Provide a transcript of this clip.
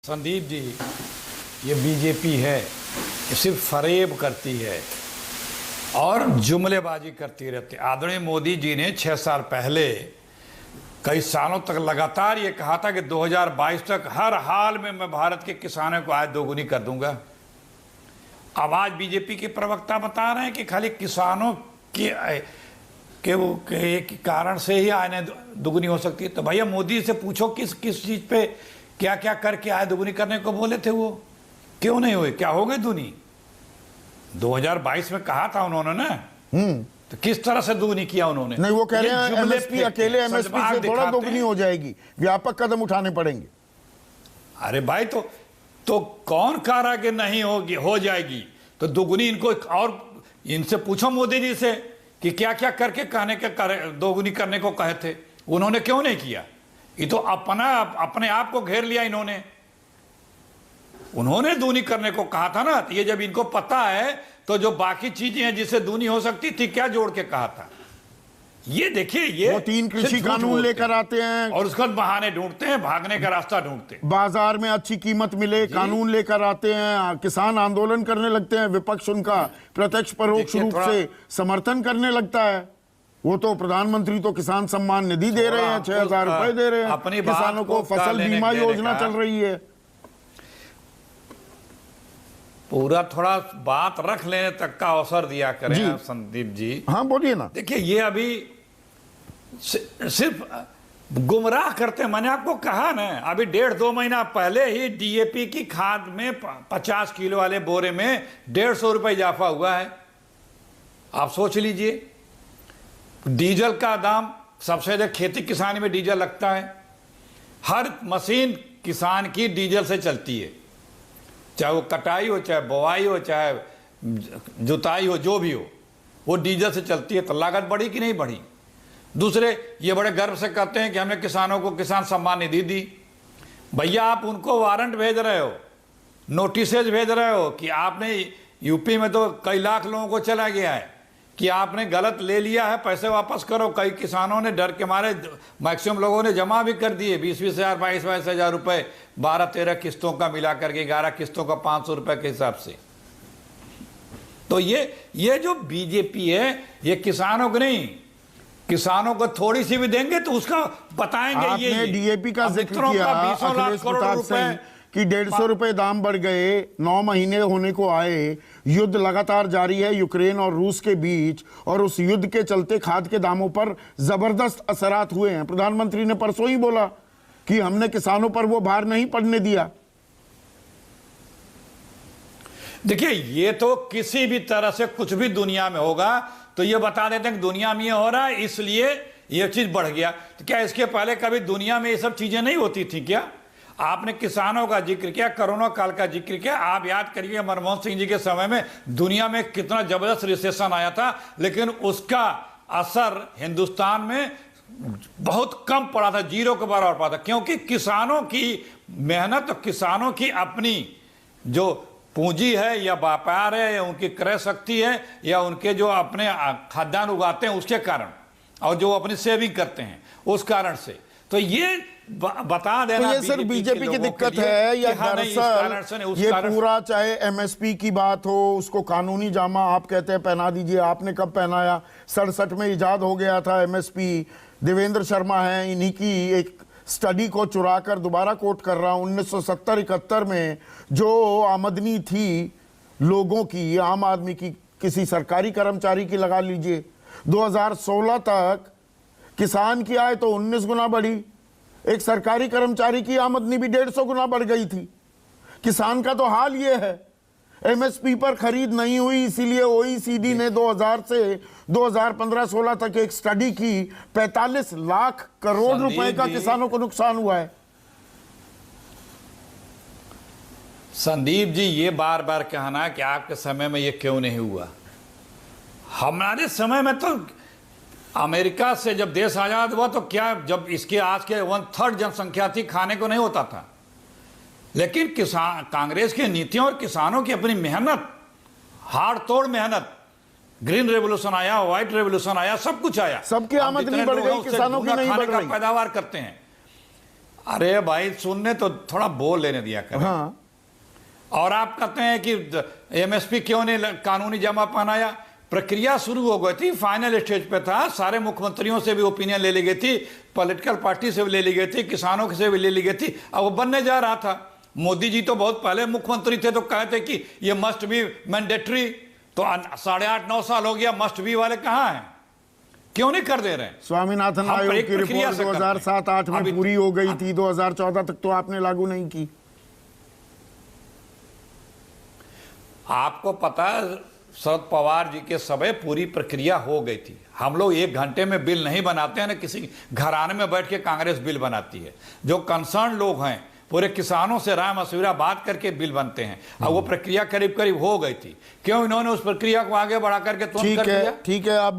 संदीप जी, ये बीजेपी है, ये सिर्फ फरेब करती है और जुमलेबाजी करती रहती है। आदरणीय मोदी जी ने 6 साल पहले कई सालों तक लगातार ये कहा था कि 2022 तक हर हाल में मैं भारत के किसानों को आय दोगुनी कर दूंगा। अब आज बीजेपी के प्रवक्ता बता रहे हैं कि खाली किसानों के कारण से ही आय दोगुनी हो सकती है। तो भैया मोदी से पूछो किस किस चीज़ पे क्या क्या करके आय दोगुनी करने को बोले थे, वो क्यों नहीं हुए, क्या हो गई दुनी? 2022 में कहा था उन्होंने ना, तो किस तरह से दोगुनी किया उन्होंने? नहीं, वो कह रहे हैं एमएसपी, अकेले एमएसपी से थोड़ा दोगुनी हो जाएगी, व्यापक कदम उठाने पड़ेंगे। अरे भाई, तो कौन कह रहा कि नहीं होगी, हो जाएगी? तो दोगुनी इनको, और इनसे पूछो मोदी जी से कि क्या क्या करके दोगुनी करने को कहे थे, उन्होंने क्यों नहीं किया? ये तो अपने आप को घेर लिया इन्होंने। उन्होंने दूनी करने को कहा था ना, तो ये जब इनको पता है तो जो बाकी चीजें हैं जिससे दूनी हो सकती थी, क्या जोड़ के कहा था? ये देखिए, ये वो 3 कृषि कानून लेकर आते हैं और उसका बहाने ढूंढते हैं, भागने का रास्ता ढूंढते हैं। बाजार में अच्छी कीमत मिले कानून लेकर आते हैं, किसान आंदोलन करने लगते हैं, विपक्ष उनका प्रत्यक्ष परोक्ष रूप से समर्थन करने लगता है। वो तो प्रधानमंत्री तो किसान सम्मान निधि दे रहे हैं, 6,000 रुपए दे रहे हैं किसानों को, फसल बीमा योजना चल रही है। पूरा थोड़ा बात रख लेने तक का अवसर दिया करें संदीप जी। हाँ, बोलिए ना। देखिए, ये अभी सिर्फ गुमराह करते हैं। मैंने आपको कहा ना, अभी 1.5-2 महीना पहले ही डीएपी की खाद में 50 किलो वाले बोरे में 150 रुपए इजाफा हुआ है। आप सोच लीजिए, डीजल का दाम, सबसे ज्यादा खेती किसानी में डीजल लगता है। हर मशीन किसान की डीजल से चलती है, चाहे वो कटाई हो, चाहे बोआई हो, चाहे जुताई हो, जो भी हो, वो डीजल से चलती है। तो लागत बढ़ी कि नहीं बढ़ी? दूसरे ये बड़े गर्व से कहते हैं कि हमने किसानों को किसान सम्मान निधि दी। भैया, आप उनको वारंट भेज रहे हो, नोटिसेज भेज रहे हो कि आपने यूपी में तो कई लाख लोगों को चला गया है कि आपने गलत ले लिया है, पैसे वापस करो। कई किसानों ने डर के मारे, मैक्सिमम लोगों ने जमा भी कर दिए 20-20 हज़ार, 22-22 हज़ार रुपये, 12-13 किस्तों का मिला करके 11 किस्तों का 500 रुपये के हिसाब से। तो ये जो बीजेपी है, ये किसानों को नहीं, किसानों को थोड़ी सी भी देंगे तो उसका बताएंगे। आपने डीएपी का जिक्र किया, 20 लाख करोड़ रुपए कि 150 रुपए दाम बढ़ गए, 9 महीने होने को आए, युद्ध लगातार जारी है यूक्रेन और रूस के बीच, और उस युद्ध के चलते खाद के दामों पर जबरदस्त असरात हुए हैं। प्रधानमंत्री ने परसों ही बोला कि हमने किसानों पर वो भार नहीं पड़ने दिया। देखिए, ये तो किसी भी तरह से कुछ भी दुनिया में होगा तो ये बता देते हैं कि दुनिया में ये हो रहा है इसलिए ये चीज बढ़ गया। तो क्या इसके पहले कभी दुनिया में ये सब चीजें नहीं होती थी क्या? आपने किसानों का जिक्र किया, कोरोना काल का जिक्र किया। आप याद करिए, मनमोहन सिंह जी के समय में दुनिया में कितना जबरदस्त रिसेशन आया था, लेकिन उसका असर हिंदुस्तान में बहुत कम पड़ा था, 0 के बराबर पड़ा था। क्योंकि किसानों की मेहनत, किसानों की अपनी जो पूंजी है या व्यापार है या उनकी क्रय शक्ति है या उनके जो अपने खाद्यान्न उगाते हैं उसके कारण, और जो अपनी सेविंग करते हैं उस कारण से। तो ये बता देना, तो ये सिर्फ बीजेपी की दिक्कत है या दरअसल ये पूरा, चाहे एमएसपी की बात हो, उसको कानूनी जामा आप कहते हैं पहना दीजिए। आपने कब पहनाया? 67 में इजाद हो गया था एमएसपी। देवेंद्र शर्मा है, इन्हीं की एक स्टडी को चुरा कर दोबारा कोट कर रहा हूं, 1970-71 में जो आमदनी थी लोगों की, आम आदमी की, किसी सरकारी कर्मचारी की लगा लीजिए, 2016 तक किसान की आय तो 19 गुना बढ़ी, एक सरकारी कर्मचारी की आमदनी भी 150 गुना बढ़ गई थी। किसान का तो हाल ये है। एमएसपी पर खरीद नहीं हुई, इसीलिए ओईसीडी ने 2000 से 2015-16 तक एक स्टडी की, 45 लाख करोड़ रुपए का किसानों को नुकसान हुआ है। संदीप जी, ये बार बार कहना कि आपके समय में ये क्यों नहीं हुआ। हमारे समय में तो अमेरिका से जब देश आजाद हुआ तो क्या, जब इसके आज के 1/3 जनसंख्या थी, खाने को नहीं होता था। लेकिन किसान, कांग्रेस की नीतियों और किसानों की अपनी मेहनत, हाड़ तोड़ मेहनत, ग्रीन रेवोल्यूशन आया, व्हाइट रेवोल्यूशन आया, सब कुछ आया, सबकी आमदनी बढ़ गई, किसानों की नहीं बढ़ रही। पैदावार करते हैं। अरे भाई सुनने तो थोड़ा बोल लेने दिया करें। हाँ, और आप कहते हैं कि एमएसपी क्यों नहीं कानूनी जमा पहनाया? प्रक्रिया शुरू हो गई थी, फाइनल स्टेज पे था, सारे मुख्यमंत्रियों से भी ओपिनियन ले ली गई थी, पॉलिटिकल पार्टी से भी ले ली गई थी, किसानों से भी ले ली गई थी, अब वो बनने जा रहा था। मोदी जी तो बहुत पहले मुख्यमंत्री थे तो कहते कि ये मस्ट बी मैंडेटरी, तो 8.5-9 साल हो गया, मस्ट बी वाले कहाँ हैं? क्यों नहीं कर दे रहे हैं? स्वामीनाथन आयोग की रिपोर्ट 2007-8 में पूरी हो गई थी, 2014 तक तो आपने लागू नहीं की। आपको पता है शरद पवार जी के समय पूरी प्रक्रिया हो गई थी। हम लोग 1 घंटे में बिल नहीं बनाते हैं ना, किसी घराने में बैठ के कांग्रेस बिल बनाती है। जो कंसर्न लोग हैं पूरे किसानों से राय मशविरा बात करके बिल बनते हैं। अब वो प्रक्रिया करीब करीब हो गई थी, क्यों इन्होंने उस प्रक्रिया को आगे बढ़ा करके तुरंत कर दिया? ठीक है, आप